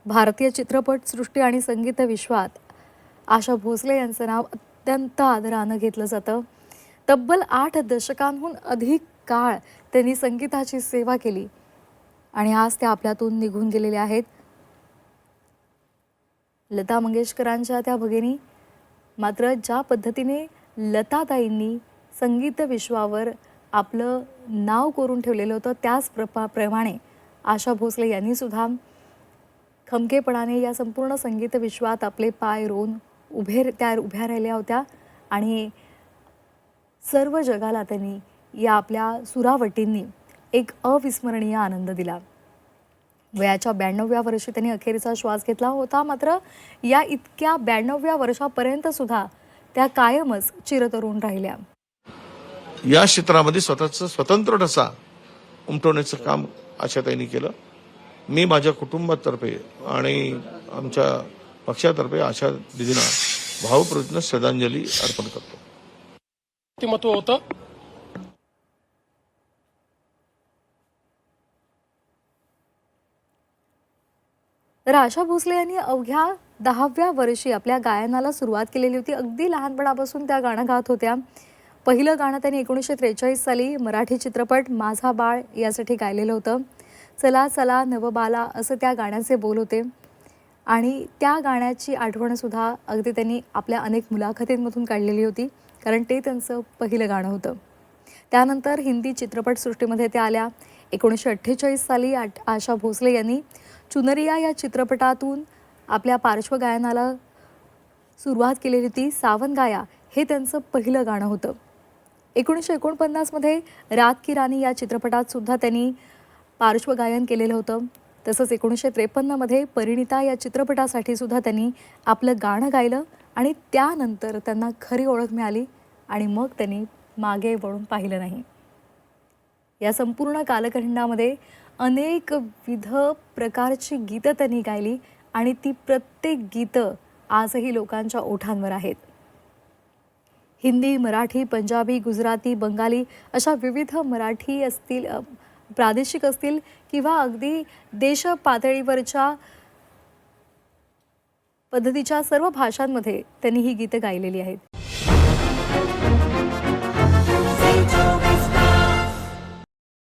भारतीय चित्रपटसृष्टी आणि संगीत विश्वात आशा भोसले यांचं नाव अत्यंत आदरानं घेतलं जातं. तब्बल 8 दशकांहून अधिक काळ त्यांनी संगीताची सेवा केली आणि आज ते आपल्यातून निघून गेलेले आहेत. लता मंगेशकरांच्या त्या भगिनी. मात्र ज्या पद्धतीने लताताईंनी संगीत विश्वावर आपलं नाव कोरून ठेवलेलं होतं, त्याच प्रमाणे आशा भोसले यांनी सुद्धा खमकेपणाने या संपूर्ण संगीत विश्वात आपले पाय रोवून उभ्या राहिल्या होत्या आणि सर्व जगाला त्यांनी या आपल्या सुरावटींनी एक अविस्मरणीय आनंद दिला. वयाच्या 92व्या वर्षी त्यांनी अखेरचा श्वास घेतला होता. मात्र या इतक्या 92व्या वर्षापर्यंत सुद्धा त्या कायमच चिरतरुण राहिल्या. या क्षेत्रामध्ये स्वतःचं स्वतंत्र ठसा उमटवण्याचं काम आशाताईंनी केलं. मी माझ्या कुटुंबातर्फे आणि आमच्या पक्षातर्फे आशा दिदींना भावपूर्ण श्रद्धांजली अर्पण करतो. व्यक्तिमत्व होतं. तर आशा भोसले यांनी अवघ्या 10व्या वर्षी आपल्या गायनाला सुरुवात केलेली होती. अगदी लहानपणापासून त्या गाणं गात होत्या. पहिलं गाणं त्यांनी 1943 साली मराठी चित्रपट माझा बाळ यासाठी गायलेलं होतं. चला चला नवबाला असं त्या गाण्याचे बोल होते आणि त्या गाण्याची आठवणसुद्धा अगदी त्यांनी आपल्या अनेक मुलाखतींमधून काढलेली होती, कारण ते त्यांचं पहिलं गाणं होतं. त्यानंतर हिंदी चित्रपटसृष्टीमध्ये त्या आल्या. 1948 साली आशा भोसले यांनी चुनरिया या चित्रपटातून आपल्या पार्श्वगायनाला सुरुवात केलेली होती. सावन गाया हे त्यांचं पहिलं गाणं होतं. 1949 मध्ये रात की रानी या चित्रपटात सुद्धा त्यांनी पार्श्वगायन केलेलं होतं. तसंच 1953 मध्ये परिणिता या चित्रपटासाठी सुद्धा त्यांनी आपलं गाणं गायलं आणि त्यानंतर त्यांना खरी ओळख मिळाली आणि मग त्यांनी मागे वळून पाहिलं नाही. या संपूर्ण कालखंडामध्ये अनेकविध प्रकारची गीतं त्यांनी गायली आणि ती प्रत्येक गीतं आजही लोकांच्या ओठांवर आहेत. हिंदी, मराठी, पंजाबी, गुजराती, बंगाली अशा विविध मराठी असतील, प्रादेशिक असतील किंवा अगदी देश पातळीवरच्या पद्धतीच्या सर्व भाषांमध्ये त्यांनी ही गीतं गायलेली आहेत.